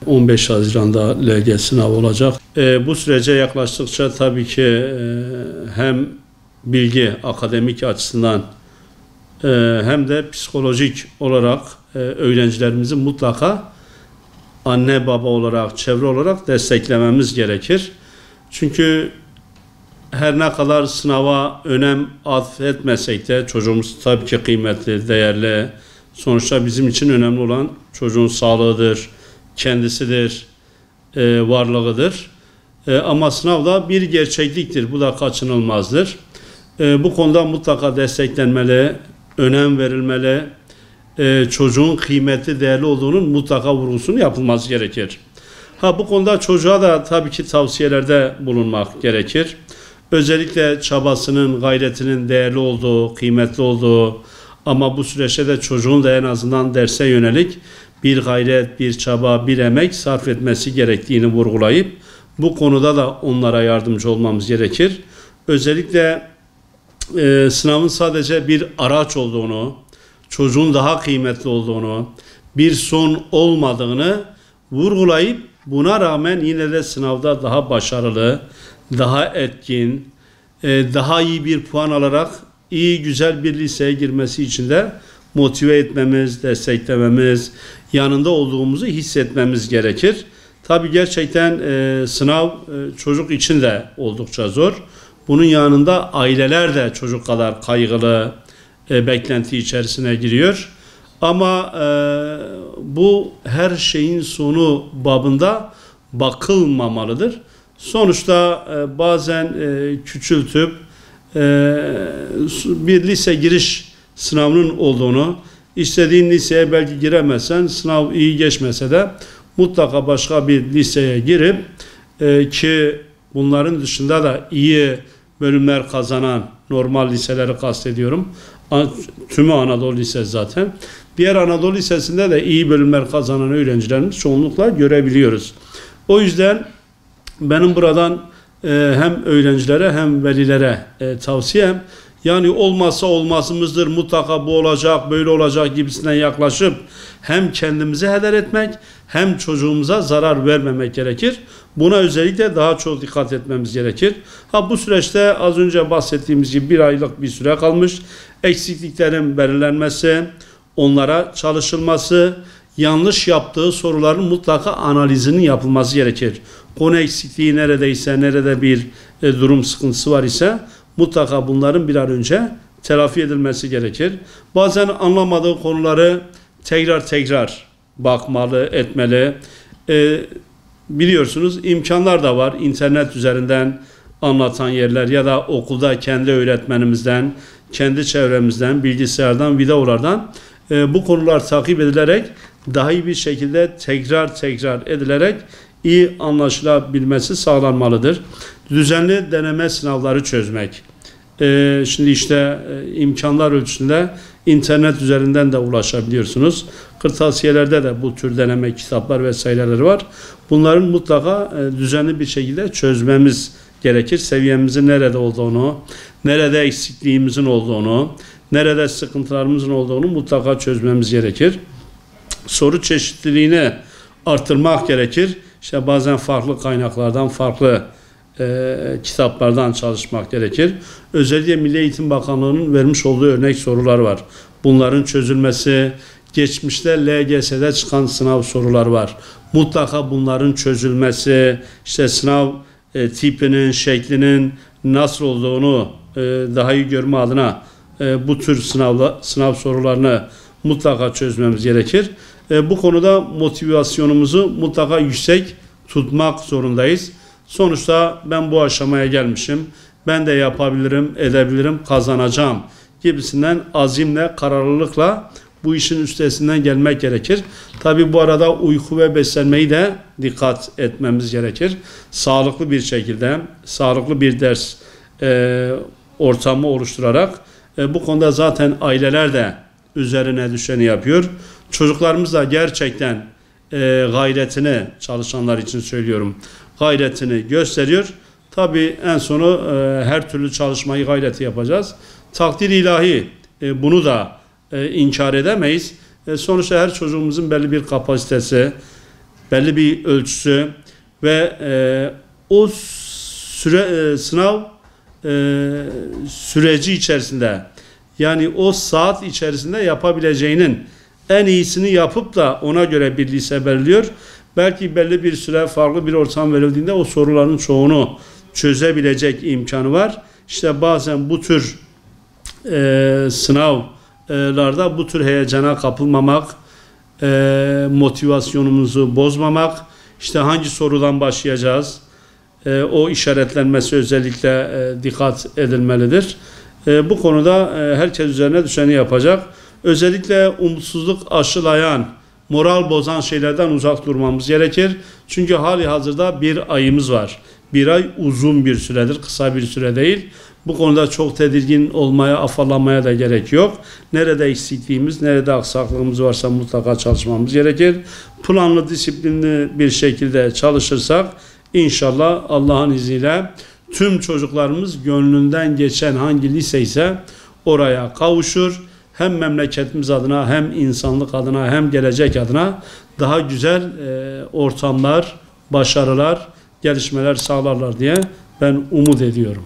15 Haziran'da LG sınavı olacak. Bu sürece yaklaştıkça tabii ki hem bilgi, akademik açısından hem de psikolojik olarak öğrencilerimizi mutlaka anne baba olarak, çevre olarak desteklememiz gerekir. Çünkü her ne kadar sınava önem atfetmesek de çocuğumuz tabii ki kıymetli, değerli. Sonuçta bizim için önemli olan çocuğun sağlığıdır, kendisidir, varlığıdır. Ama sınav da bir gerçekliktir. Bu da kaçınılmazdır. Bu konuda mutlaka desteklenmeli, önem verilmeli. Çocuğun kıymetli, değerli olduğunun mutlaka vurgusunu yapılması gerekir. Bu konuda çocuğa da tabii ki tavsiyelerde bulunmak gerekir. Özellikle çabasının, gayretinin değerli olduğu, kıymetli olduğu ama bu süreçte de çocuğun da en azından derse yönelik bir gayret, bir çaba, bir emek sarf etmesi gerektiğini vurgulayıp bu konuda da onlara yardımcı olmamız gerekir. Özellikle sınavın sadece bir araç olduğunu, çocuğun daha kıymetli olduğunu, bir son olmadığını vurgulayıp buna rağmen yine de sınavda daha başarılı, daha etkin, daha iyi bir puan alarak iyi, güzel bir liseye girmesi için de motive etmemiz, desteklememiz, yanında olduğumuzu hissetmemiz gerekir. Tabii gerçekten sınav çocuk için de oldukça zor. Bunun yanında aileler de çocuk kadar kaygılı, beklenti içerisine giriyor. Ama bu her şeyin sonu babında bakılmamalıdır. Sonuçta bazen küçültüp bir lise giriş sınavının olduğunu, istediğin liseye belki giremezsen, sınav iyi geçmese de mutlaka başka bir liseye girip ki bunların dışında da iyi bölümler kazanan normal liseleri kastediyorum. Tümü Anadolu Lisesi zaten. Diğer Anadolu Lisesi'nde de iyi bölümler kazanan öğrencilerimiz çoğunlukla görebiliyoruz. O yüzden benim buradan hem öğrencilere hem velilere tavsiyem, yani olmazsa olmazımızdır, mutlaka bu olacak, böyle olacak gibisinden yaklaşıp hem kendimizi heder etmek hem çocuğumuza zarar vermemek gerekir. Buna özellikle daha çok dikkat etmemiz gerekir. Bu süreçte az önce bahsettiğimiz gibi bir aylık bir süre kalmış. Eksikliklerin belirlenmesi, onlara çalışılması, yanlış yaptığı soruların mutlaka analizinin yapılması gerekir. Konu eksikliği neredeyse, nerede bir durum sıkıntısı var ise mutlaka bunların bir an önce telafi edilmesi gerekir. Bazen anlamadığı konuları tekrar bakmalı, etmeli. Biliyorsunuz imkanlar da var. İnternet üzerinden anlatan yerler ya da okulda kendi öğretmenimizden, kendi çevremizden, bilgisayardan, videolardan bu konular takip edilerek daha iyi bir şekilde tekrar edilerek iyi anlaşılabilmesi sağlanmalıdır. Düzenli deneme sınavları çözmek. Şimdi işte imkanlar ölçüsünde internet üzerinden de ulaşabiliyorsunuz. Kırtasiyelerde de bu tür deneme kitaplar vesaireleri var. Bunların mutlaka düzenli bir şekilde çözmemiz gerekir. Seviyemizin nerede olduğunu, nerede eksikliğimizin olduğunu, nerede sıkıntılarımızın olduğunu mutlaka çözmemiz gerekir. Soru çeşitliliğini artırmak gerekir. İşte bazen farklı kaynaklardan, farklı kitaplardan çalışmak gerekir. Özellikle Milli Eğitim Bakanlığı'nın vermiş olduğu örnek sorular var. Bunların çözülmesi, geçmişte LGS'de çıkan sınav sorular var. Mutlaka bunların çözülmesi, işte sınav tipinin, şeklinin nasıl olduğunu daha iyi görme adına bu tür sınav sorularını mutlaka çözmemiz gerekir. Bu konuda motivasyonumuzu mutlaka yüksek tutmak zorundayız. Sonuçta ben bu aşamaya gelmişim, ben de yapabilirim, edebilirim, kazanacağım gibisinden azimle, kararlılıkla bu işin üstesinden gelmek gerekir. Tabi bu arada uyku ve beslenmeyi de dikkat etmemiz gerekir. Sağlıklı bir şekilde, sağlıklı bir ders ortamı oluşturarak bu konuda zaten aileler de üzerine düşeni yapıyor. Çocuklarımız da gerçekten gayretini, çalışanlar için söylüyorum, gayretini gösteriyor. Tabii en sonu her türlü çalışmayı, gayreti yapacağız. Takdir ilahi, bunu da inkar edemeyiz. Sonuçta her çocuğumuzun belli bir kapasitesi, belli bir ölçüsü ve o sınav süreci içerisinde, yani o saat içerisinde yapabileceğinin en iyisini yapıp da ona göre bir lise belirliyor. Belki belli bir süre farklı bir ortam verildiğinde o soruların çoğunu çözebilecek imkanı var. İşte bazen bu tür sınavlarda bu tür heyecana kapılmamak, motivasyonumuzu bozmamak, işte hangi sorudan başlayacağız, o işaretlenmesi özellikle dikkat edilmelidir. Bu konuda herkes üzerine düşeni yapacak. Özellikle umutsuzluk aşılayan, moral bozan şeylerden uzak durmamız gerekir. Çünkü hali hazırda bir ayımız var. Bir ay uzun bir süredir, kısa bir süre değil. Bu konuda çok tedirgin olmaya, afallamaya da gerek yok. Nerede eksikliğimiz, nerede aksaklığımız varsa mutlaka çalışmamız gerekir. Planlı, disiplinli bir şekilde çalışırsak İnşallah Allah'ın izniyle tüm çocuklarımız gönlünden geçen hangi lise ise oraya kavuşur. Hem memleketimiz adına, hem insanlık adına, hem gelecek adına daha güzel ortamlar, başarılar, gelişmeler sağlarlar diye ben umut ediyorum.